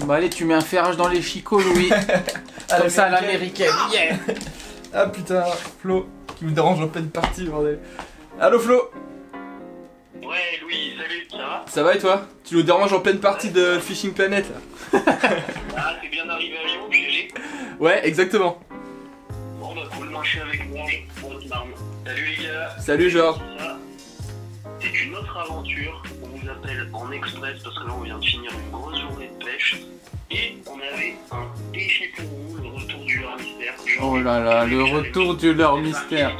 Bah allez, tu mets un ferrage dans les chicots, Louis. Comme ça à l'américaine. Yeah. Ah putain, Flo, qui me dérange en pleine partie, bordel. Allô Flo? Ouais, Louis, salut, ça va? Ça va et toi? Tu nous déranges en pleine partie de Fishing Planet là. Ah, t'es bien arrivé à Lyon, GG? Ouais, exactement. Bon, bah, cool, moi je suis avec moi, pour notre marne. Salut les gars. Salut Georges. Ça, c'est une autre aventure. On vous appelle en express parce que là on vient de finir une grosse journée de pêche. Et on avait un défi pour vous, le retour du leurre mystère. Oh là là, le retour du leurre mystère.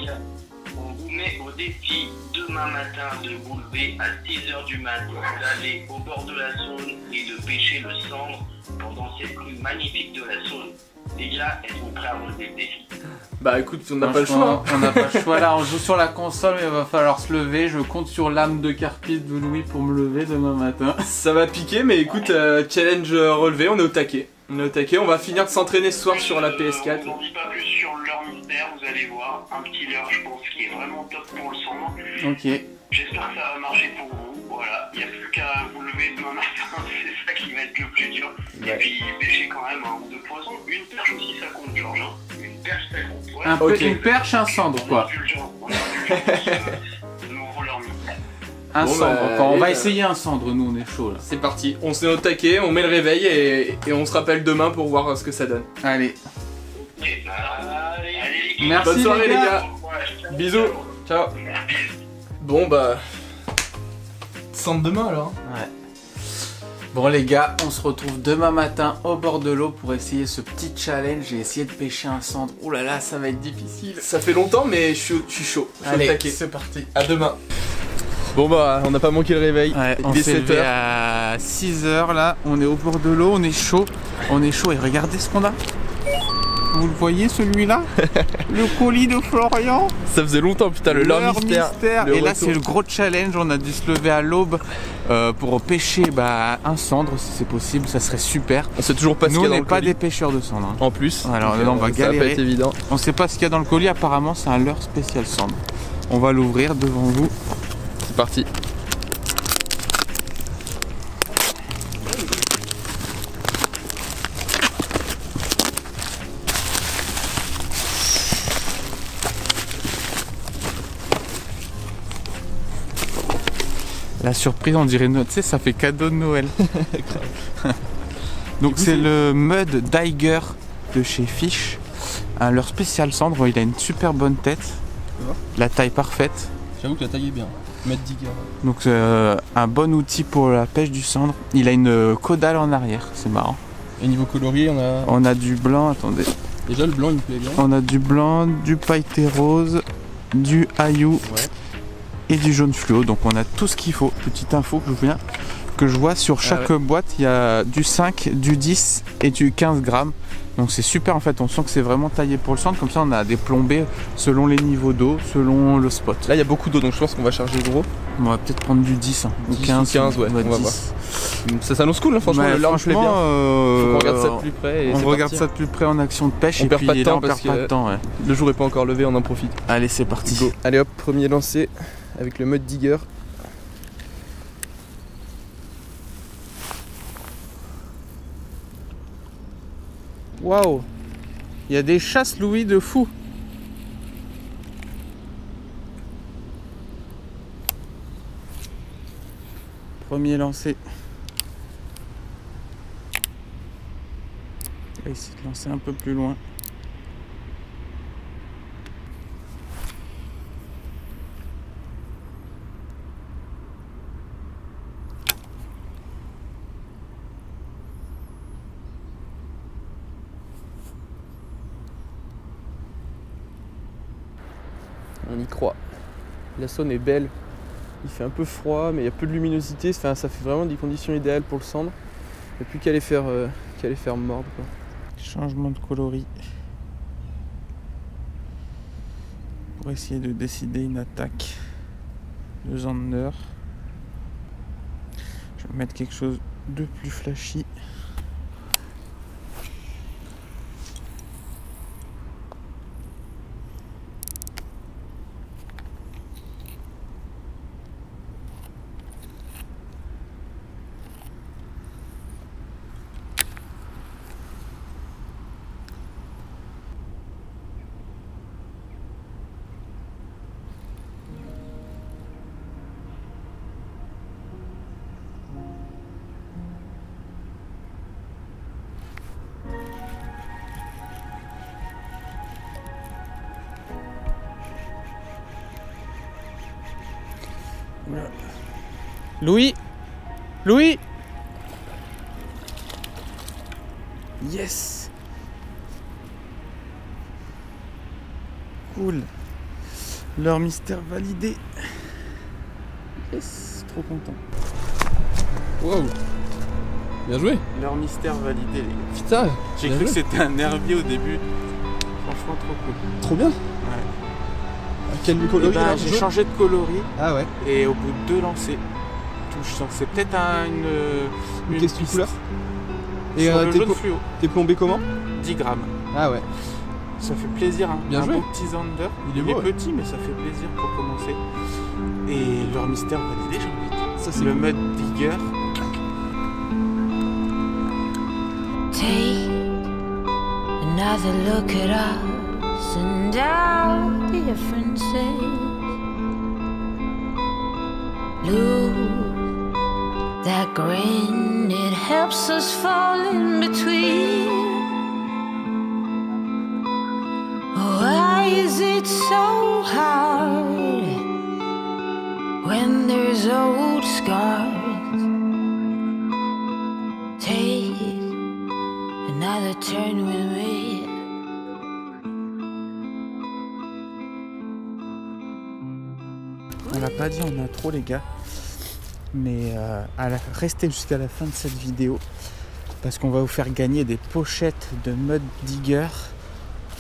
On vous met au défi demain matin de vous lever à 6h du matin, d'aller au bord de la Saône et de pêcher le cendre pendant cette crue magnifique de la Saône. Les gars, êtes-vous prêts à relever le défi? Bah écoute, on n'a pas le choix. On n'a pas le choix là, on joue sur la console mais il va falloir se lever. Je compte sur l'âme de Carpis de Louis pour me lever demain matin. Ça va piquer, mais écoute, challenge relevé, on est au taquet. On est au taquet, on va finir de s'entraîner ce soir sur la PS4. On n'en dit pas plus sur le leurre mystère, vous allez voir. Un petit leurre, je pense, qui est vraiment top pour le cendre. Ok. J'espère que ça va marcher pour vous. Voilà, il n'y a plus qu'à vous lever demain matin, c'est ça qui va être le plus dur. Ouais. Et puis pêcher quand même un ou deux poissons. Une perche aussi, ça compte, Georges. Hein. Une perche, ça compte. Ouais. Un peu, Ok. une perche, un cendre quoi. On a le nouveau leurre mystère. Un Bon, cendre bah, quoi. On va allez, essayer un cendre, nous on est chaud là. C'est parti, on se met au taquet, on met le réveil et on se rappelle demain pour voir ce que ça donne. Allez. Ok, allez, les Merci Bonne soirée les gars. gars. Bisous. Ciao. Bon bah... Cendre demain alors. Ouais. Bon les gars, on se retrouve demain matin au bord de l'eau pour essayer ce petit challenge et essayer de pêcher un cendre. Ouh là là, ça va être difficile. Ça fait longtemps mais je suis chaud. Je suis au Allez, taquet. c'est parti. À demain. Bon bah, on n'a pas manqué le réveil. Ouais, on Il est s'est 7 levé h. à 6h là, on est au bord de l'eau, on est chaud. On est chaud et regardez ce qu'on a. Vous le voyez celui-là? Le colis de Florian. Ça faisait longtemps, putain, le leurre mystère. Le Et là retour. c'est le gros challenge, on a dû se lever à l'aube pour pêcher un cendre si c'est possible, ça serait super. On sait toujours pas ce Nous qu'il y on a dans n'est le pas colis. des pêcheurs de cendre. Hein. En plus. Alors donc, là on va ça va pas galérer. être évident. On sait pas ce qu'il y a dans le colis, apparemment c'est un leurre spécial cendre. On va l'ouvrir devant vous. C'est parti. La surprise, on dirait, tu sais, ça fait cadeau de Noël. Donc c'est le Mud Diger de chez Fish. Un leurre spécial cendre, il a une super bonne tête. La taille parfaite. J'avoue que la taille est bien. Mud Digger. Donc un bon outil pour la pêche du cendre. Il a une caudale en arrière, c'est marrant. Et niveau coloris, on a... On a du blanc, attendez. Déjà le blanc il me plaît bien. On a du blanc, du pailleté rose, du haillou Ouais. et du jaune fluo. Donc on a tout ce qu'il faut. Petite info que je vois sur chaque boîte, il y a du 5, du 10 et du 15 grammes. Donc c'est super en fait, on sent que c'est vraiment taillé pour le cendre. Comme ça on a des plombées selon les niveaux d'eau, selon le spot. Là il y a beaucoup d'eau donc je pense qu'on va charger gros. On va peut-être prendre du 10 ou 10 15. ou 15, ouais, on va 10. voir. Ça s'annonce cool hein, franchement, Ouais, le leurre me plaît bien. Faut qu'on regarde ça de plus près. Et on c'est regarde parti. ça de plus près en action de pêche On et perd puis pas de là temps on perd parce pas que- de temps. Ouais. Le jour est pas encore levé, on en profite. Allez c'est parti. Go. Allez hop, premier lancé avec le Mud Digger. Waouh, il y a des chasses Louis de fou. Premier lancé. On va essayer de lancer un peu plus loin. On y croit. La Saône est belle. Il fait un peu froid, mais il y a peu de luminosité. Enfin, ça fait vraiment des conditions idéales pour le cendre. Il n'y a plus qu'à les faire mordre. Quoi. Changement de coloris. Pour essayer de décider une attaque de Zander. Je vais mettre quelque chose de plus flashy. Louis, Louis. Yes. Cool. Leur mystère validé. Yes, trop content. Wow. Bien joué. Leur mystère validé, les gars. Putain. J'ai cru que c'était un herbier au début. Franchement, trop cool. Trop bien. Ouais. Quel coloris Bah, j'ai changé de coloris Ah ouais. et au bout de 2 lancers, touche. Donc c'est peut-être une question de piste. couleur. Et Sur le jaune fluo. t'es plombé comment? 10 grammes. Ah ouais. Ça fait plaisir, hein. Bien un joué. beau petit zander. Il est beau, ouais. petit, mais ça fait plaisir pour commencer. Et leur mystère validé, j'ai envie de dire. Ça c'est Le cool. mud digger. Take another look at us and our differences. Lose that grin, it helps us fall in between. Why is it so hard when there's old scars? Take another turn with me. On l'a pas dit, on a trop, les gars. Mais restez jusqu'à la fin de cette vidéo parce qu'on va vous faire gagner des pochettes de mud digger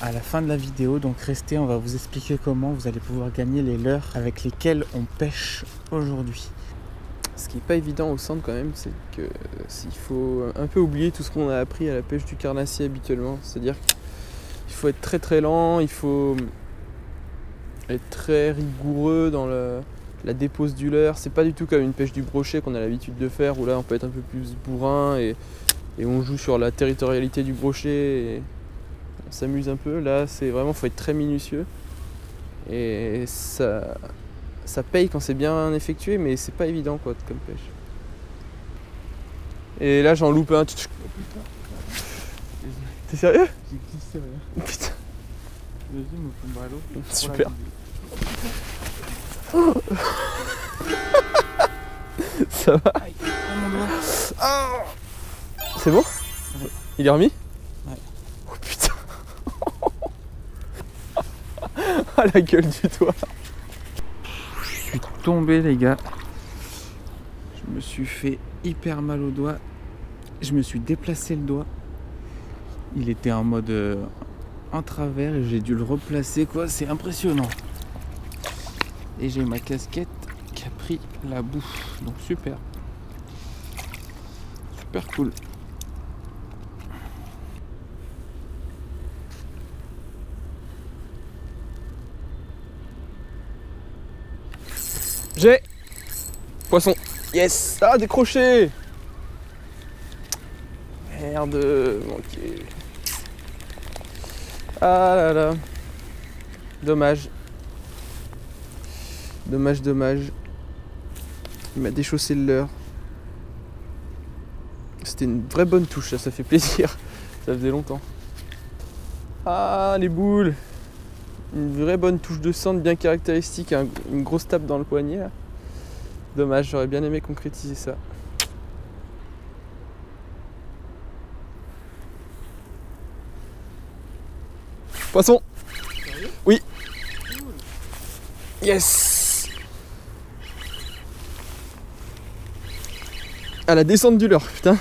à la fin de la vidéo. Donc restez, on va vous expliquer comment vous allez pouvoir gagner les leurres avec lesquels on pêche aujourd'hui. Ce qui n'est pas évident au centre quand même, c'est qu'il faut un peu oublier tout ce qu'on a appris à la pêche du carnassier habituellement. C'est-à-dire qu'il faut être très très lent, il faut être très rigoureux dans la dépose du leurre. C'est pas du tout comme une pêche du brochet qu'on a l'habitude de faire, où là on peut être un peu plus bourrin et on joue sur la territorialité du brochet et on s'amuse un peu. Là c'est vraiment, faut être très minutieux et ça paye quand c'est bien effectué, mais c'est pas évident quoi comme pêche. Et là j'en loupe un. T'es sérieux? J'ai glissé, rien. Putain. Vas-y, me tombe à l'eau. Super. Ça va? C'est bon? Ouais. Il est remis? Ouais. Oh putain. Ah la gueule du doigt. Je suis tombé, les gars. Je me suis fait hyper mal au doigt. Je me suis déplacé le doigt. Il était en mode en travers et j'ai dû le replacer, quoi. C'est impressionnant. Et j'ai ma casquette qui a pris la boue. Donc super. Super cool. J'ai poisson. Yes. Ah, décroché. Merde. Manqué. Ah là là. Dommage. Dommage, dommage. Il m'a déchaussé le leurre. C'était une vraie bonne touche, ça fait plaisir. Ça faisait longtemps. Ah, les boules. Une vraie bonne touche de centre bien caractéristique, une grosse tape dans le poignet. Là. Dommage, j'aurais bien aimé concrétiser ça. Poisson. Oui. Yes. À la descente du leurre, putain.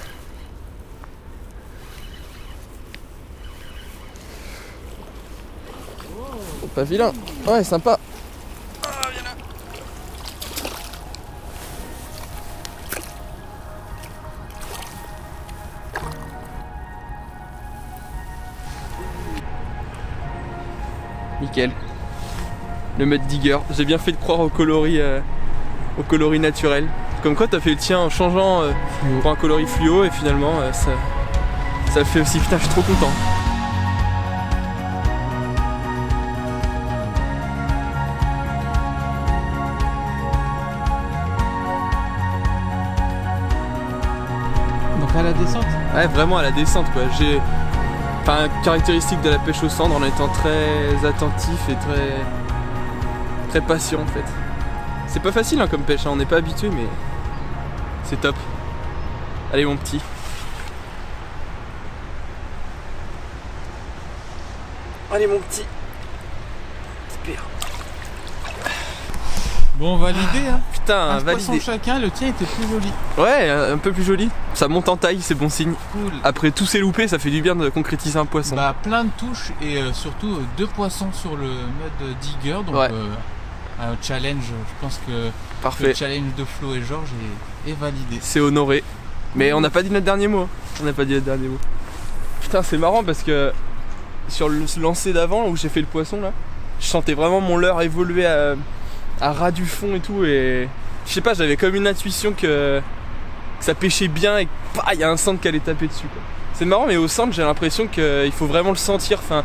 Oh, pas vilain. Ouais, sympa. Ah, viens là. Nickel. Le mud digger. J'ai bien fait de croire au coloris naturel. Comme quoi t'as fait le tien en changeant pour un coloris fluo et finalement ça le fait aussi. Putain, je suis trop content. Donc à la descente. Ouais, vraiment à la descente quoi. J'ai enfin caractéristique de la pêche au cendre en étant très attentif et très patient en fait. C'est pas facile hein, comme pêche, hein. On n'est pas habitué mais c'est top. Allez mon petit. Allez mon petit. Super. Bon, validé hein. Putain, un validé. poisson chacun, le tien était plus joli. Ouais, un peu plus joli. Ça monte en taille, c'est bon signe. Cool. Après tous ces loupés, ça fait du bien de concrétiser un poisson. Bah plein de touches et surtout 2 poissons sur le mode digger. Donc ouais. Un challenge, je pense que parfait. Le challenge de Flo et Georges est validé. C'est honoré. Mais on n'a pas dit notre dernier mot. On n'a pas dit notre dernier mot. Putain, c'est marrant parce que sur le lancer d'avant où j'ai fait le poisson là, je sentais vraiment mon leurre évoluer à ras du fond et tout, et je sais pas, j'avais comme une intuition que ça pêchait bien et il y a un centre qui allait taper dessus quoi. C'est marrant, mais au centre j'ai l'impression qu'il faut vraiment le sentir, enfin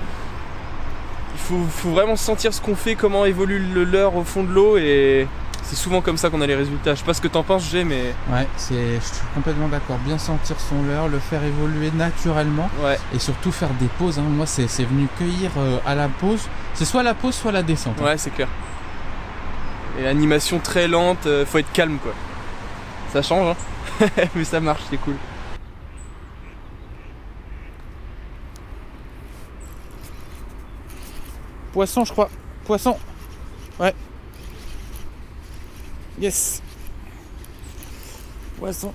il faut vraiment sentir ce qu'on fait, comment évolue le leurre au fond de l'eau, et c'est souvent comme ça qu'on a les résultats. Je sais pas ce que t'en penses G, mais... Ouais, je suis complètement d'accord, bien sentir son leurre, le faire évoluer naturellement, ouais. Et surtout faire des pauses, hein. Moi c'est venu cueillir à la pause, c'est soit la pause soit la descente hein. Ouais, c'est clair. Et animation très lente, faut être calme quoi. Ça change hein. Mais ça marche, c'est cool. Poisson je crois. Poisson. Ouais. Yes. Poisson.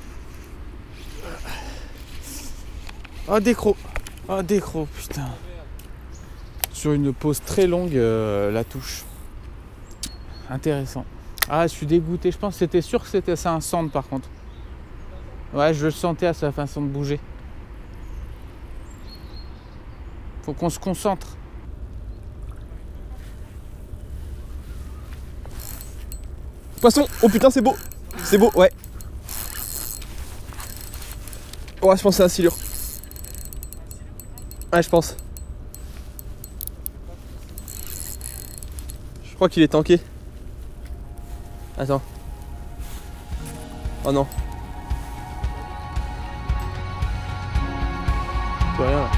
Oh décro. Oh décro, putain. Sur une pause très longue, la touche. Intéressant. Ah, je suis dégoûté. Je pense que c'était sûr que c'était ça un centre par contre. Ouais, je le sentais à sa façon de bouger. Faut qu'on se concentre. Poisson. Oh putain, c'est beau. C'est beau, ouais. Ouais, je pense que c'est un silure. Ouais, je pense. Je crois qu'il est tanké. Attends. Oh non. Je vois rien là.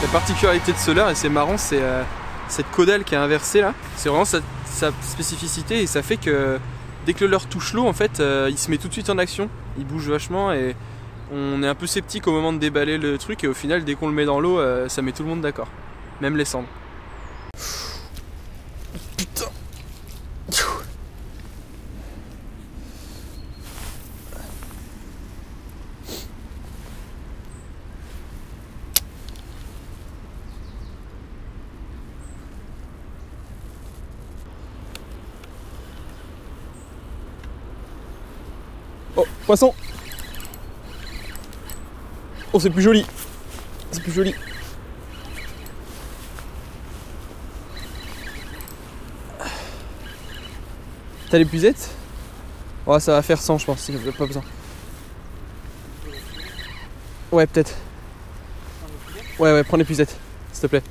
La particularité de ce leurre, et c'est marrant, c'est cette caudale qui est inversée là, c'est vraiment sa spécificité, et ça fait que dès que le leurre touche l'eau, en fait, il se met tout de suite en action, il bouge vachement, et on est un peu sceptique au moment de déballer le truc, et au final, dès qu'on le met dans l'eau, ça met tout le monde d'accord, même les cendres. Putain. Oh, poisson. Oh, c'est plus joli. C'est plus joli. T'as l'épuisette? Oh, ça va faire 100 je pense, pas besoin. Ouais, peut-être. Ouais, prends l'épuisette, s'il te plaît.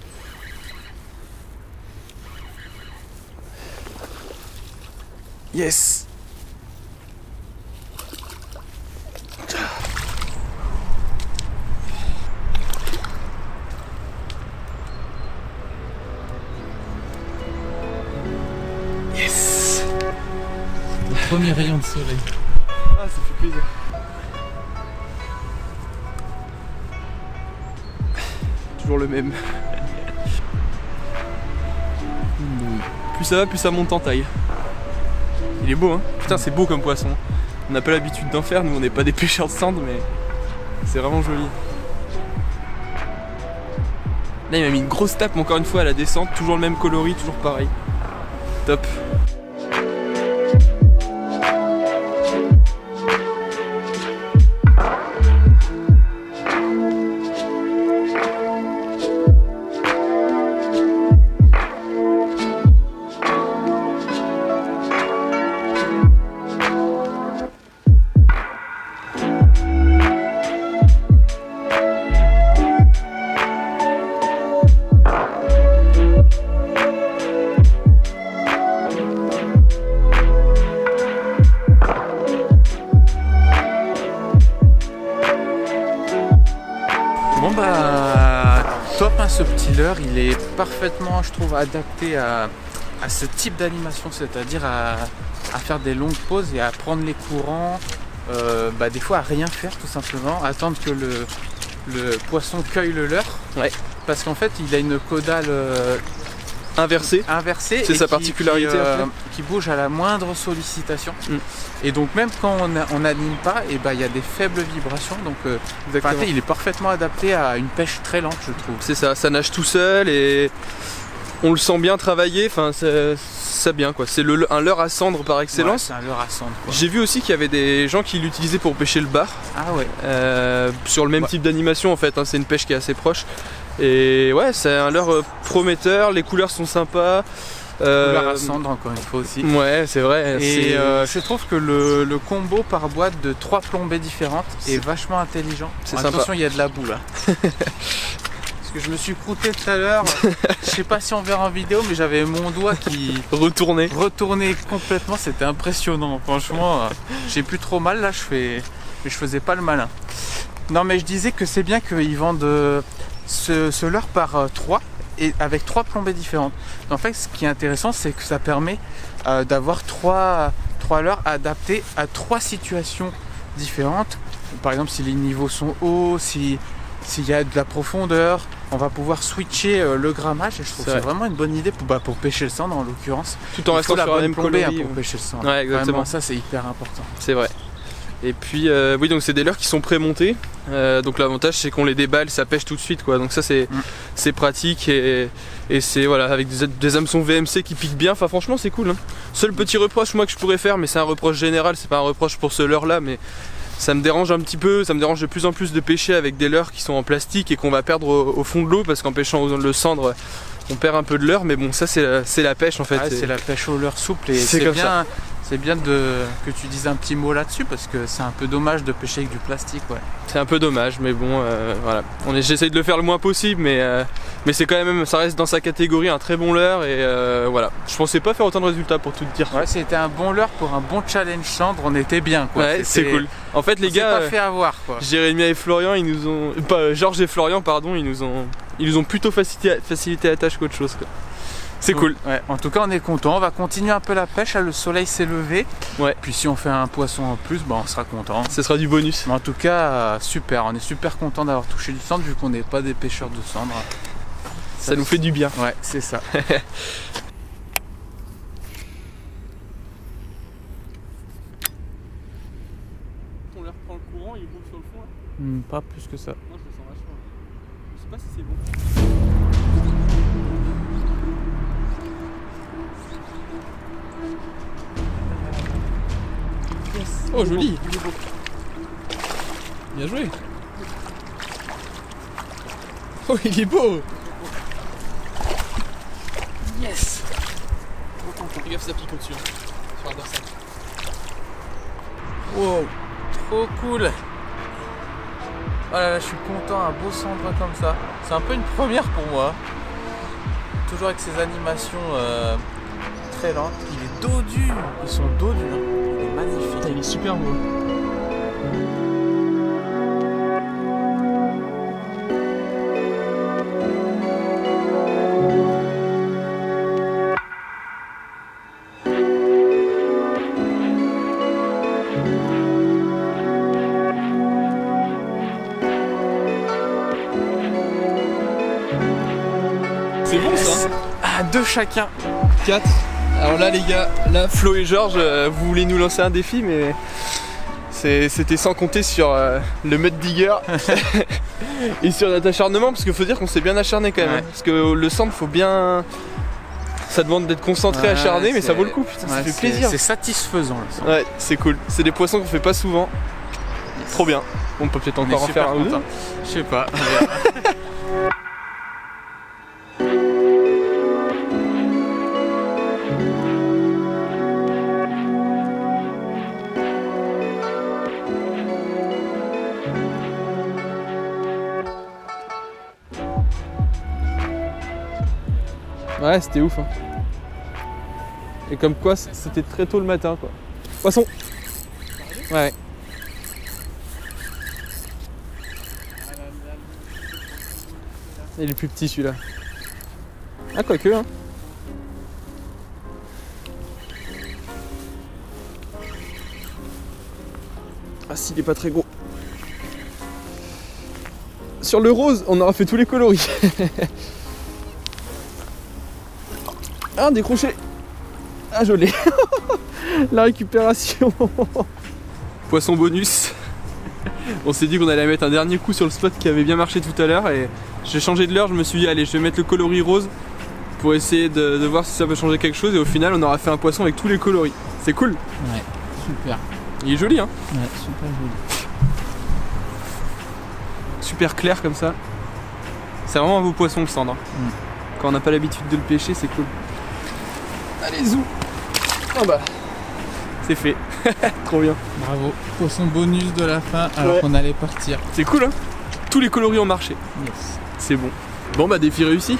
Yes. Yes. Le premier rayon de soleil. Ah, ça fait plaisir. Toujours le même. Plus ça va, plus ça monte en taille. Il est beau hein. Putain, c'est beau comme poisson. On n'a pas l'habitude d'en faire, nous on n'est pas des pêcheurs de cendres, mais c'est vraiment joli. Là il m'a mis une grosse tape encore une fois à la descente, toujours le même coloris, toujours pareil. Top. ce petit leurre, il est parfaitement, je trouve, adapté à ce type d'animation, c'est-à-dire à faire des longues pauses et à prendre les courants, des fois à rien faire tout simplement, attendre que le poisson cueille le leurre. Ouais. Parce qu'en fait, il a une caudale Inversé. C'est sa particularité, qui bouge à la moindre sollicitation. Mm. Et donc même quand on n'anime pas, et il y a des faibles vibrations. Donc il est parfaitement adapté à une pêche très lente, je trouve. C'est ça, ça nage tout seul et on le sent bien travailler. Enfin, c'est bien quoi. C'est un leurre à cendre par excellence. Ouais, c'est un leurre à cendre. J'ai vu aussi qu'il y avait des gens qui l'utilisaient pour pêcher le bar. Ah ouais. Sur le même type d'animation en fait. Hein, c'est une pêche qui est assez proche. Et ouais, c'est un leurre prometteur. Les couleurs sont sympas. Couleur à cendre encore une fois aussi. Ouais, c'est vrai. Et je trouve que le combo par boîte de 3 plombées différentes est vachement intelligent. C'est sympa. Attention, il y a de la boue là. Parce que je me suis croûté tout à l'heure. Je sais pas si on verra en vidéo, mais j'avais mon doigt qui retourné complètement. C'était impressionnant. Franchement, j'ai plus trop mal là. Mais je faisais pas le malin. Non, mais je disais que c'est bien qu'ils vendent ce leurre par 3. Et avec 3 plombées différentes. En fait, ce qui est intéressant, c'est que ça permet d'avoir 3 leurres adaptés à 3 situations différentes. Par exemple, si les niveaux sont hauts, s'il y a de la profondeur, on va pouvoir switcher le grammage. Et je trouve que c'est vraiment une bonne idée pour pêcher le cendre en l'occurrence. Tout en restant sur la même plombée colonie, pour pêcher le cendre. Ouais, exactement. Vraiment, ça, c'est hyper important. C'est vrai. Et puis oui, donc c'est des leurres qui sont pré-montés. Donc l'avantage c'est qu'on les déballe, ça pêche tout de suite quoi. Donc ça c'est pratique et c'est voilà avec des hameçons VMC qui piquent bien. Enfin franchement c'est cool. Hein. Seul petit reproche moi que je pourrais faire, mais c'est un reproche général, c'est pas un reproche pour ce leurre là, mais ça me dérange un petit peu. Ça me dérange de plus en plus de pêcher avec des leurres qui sont en plastique et qu'on va perdre au fond de l'eau parce qu'en pêchant le cendre on perd un peu de leurre. Mais bon ça c'est la pêche en fait. Ouais, c'est la pêche au leurre souple et c'est bien. Ça. C'est bien que tu dises un petit mot là-dessus parce que c'est un peu dommage de pêcher avec du plastique. Ouais. C'est un peu dommage, mais bon, voilà. J'essaye de le faire le moins possible, mais c'est quand même, ça reste dans sa catégorie un très bon leurre et voilà. Je pensais pas faire autant de résultats pour tout te dire. Ouais, c'était un bon leurre pour un bon challenge cendre, on était bien quoi. Ouais, c'est cool. En fait, les gars, pas fait avoir quoi. Jérémy et Florian, ils nous ont, Georges et Florian, pardon, ils nous ont plutôt facilité la tâche qu'autre chose quoi. C'est cool. Ouais, en tout cas, on est content. On va continuer un peu la pêche. Le soleil s'est levé. Ouais. Puis si on fait un poisson en plus, on sera content. Ce sera du bonus. Mais en tout cas, super. On est super content d'avoir touché du cendre vu qu'on n'est pas des pêcheurs de cendre. Ça nous fait du bien. Ouais, c'est ça. On leur prend le courant, ils roulent sur le fond là. Pas plus que ça. Non, je le sens vachement. Je sais pas si c'est bon. Oh joli. Bien joué. Oh il est beau. Yes. Fais gaffe ça pique au-dessus. Tu vas ça. Wow, trop cool. Oh là là, je suis content, un beau cendre comme ça. C'est un peu une première pour moi. Toujours avec ces animations très lentes. Il est dodu. Ils sont dodus. Hein. Il est magnifique. Il est super beau. C'est bon ça. Ah, 2 chacun. 4. Alors là les gars, là Flo et Georges, vous voulez nous lancer un défi, mais c'était sans compter sur le mud digger et sur notre acharnement, parce qu'il faut dire qu'on s'est bien acharné quand même. Ouais. Hein, parce que le centre, faut bien... Ça demande d'être concentré, acharné, mais ça vaut le coup, putain, ça fait plaisir. C'est satisfaisant. Ouais, c'est cool. C'est des poissons qu'on fait pas souvent. Trop bien. On peut peut-être encore en faire un ou deux. Je sais pas. Ouais, c'était ouf. Hein. Et comme quoi, c'était très tôt le matin, quoi. Poisson. Ouais. Il est plus petit celui-là. Ah, quoique, hein. Ah, s'il est pas très gros. Sur le rose, on aura fait tous les coloris. Ah, décroché. Ah, je l'ai. La récupération. Poisson bonus. On s'est dit qu'on allait mettre un dernier coup sur le spot qui avait bien marché tout à l'heure et j'ai changé de l'heure, je me suis dit allez, je vais mettre le coloris rose pour essayer de voir si ça peut changer quelque chose et au final on aura fait un poisson avec tous les coloris. C'est cool. Ouais, super. Il est joli, hein. Ouais, super joli. Super clair comme ça. C'est vraiment un beau poisson le cendre. Quand on n'a pas l'habitude de le pêcher, c'est cool. Allez, zou. Ah bah, c'est fait. Trop bien. Bravo. Poisson bonus de la fin alors qu'on allait partir. C'est cool, hein. Tous les coloris ont marché. Yes. C'est bon. Bon bah, défi réussi.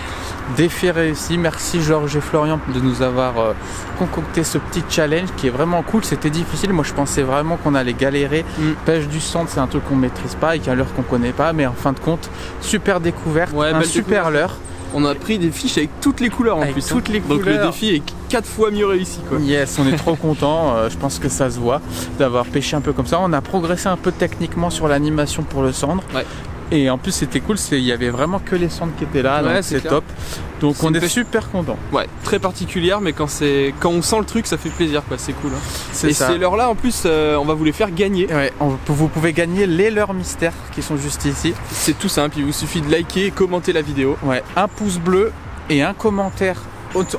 Défi réussi, merci Georges et Florian de nous avoir concocté ce petit challenge qui est vraiment cool. C'était difficile, moi je pensais vraiment qu'on allait galérer. Pêche du centre, c'est un truc qu'on maîtrise pas, avec un leurre qu'on connaît pas, mais en fin de compte, super découverte, un super leurre. On a pris des fiches avec toutes les couleurs en plus. Toutes les Donc couleurs. le défi est 4 fois mieux réussi, quoi. Yes, on est trop content. Je pense que ça se voit d'avoir pêché un peu comme ça. On a progressé un peu techniquement sur l'animation pour le cendre. Ouais. Et en plus c'était cool, il y avait vraiment que les cendres qui étaient là, ouais, donc c'est top. Donc on est super content. Ouais, très particulière, mais quand on sent le truc, ça fait plaisir, quoi. C'est cool. Hein. Et ça. ces leurres là, en plus, on va vous les faire gagner. Ouais, vous pouvez gagner les leurres mystères qui sont juste ici. C'est tout simple, il vous suffit de liker et commenter la vidéo. Ouais, un pouce bleu et un commentaire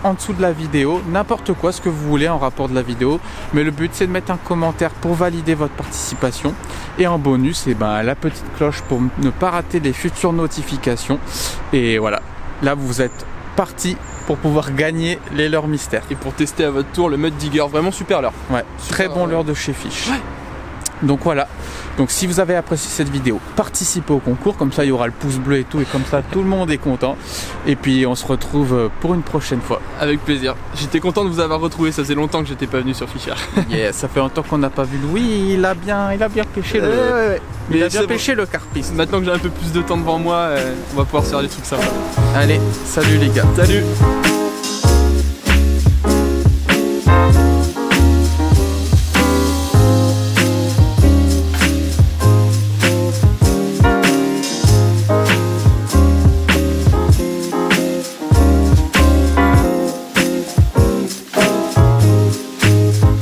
en dessous de la vidéo, n'importe quoi, ce que vous voulez en rapport de la vidéo, mais le but c'est de mettre un commentaire pour valider votre participation et en bonus la petite cloche pour ne pas rater les futures notifications et voilà, là vous êtes parti pour pouvoir gagner les leurres mystères et pour tester à votre tour le Mud Digger, vraiment super leurre. Ouais, très bon leurre de chez Fish. Ouais. Donc voilà, donc si vous avez apprécié cette vidéo, participez au concours, comme ça il y aura le pouce bleu et tout, et comme ça tout le monde est content. Et puis on se retrouve pour une prochaine fois. Avec plaisir. J'étais content de vous avoir retrouvé, ça faisait longtemps que j'étais pas venu sur Fisher. Yeah, ça fait longtemps qu'on n'a pas vu Louis, il a bien pêché il a bien pêché le carpiste. Maintenant que j'ai un peu plus de temps devant moi, on va pouvoir se faire des trucs sympas. Allez, salut les gars. Salut.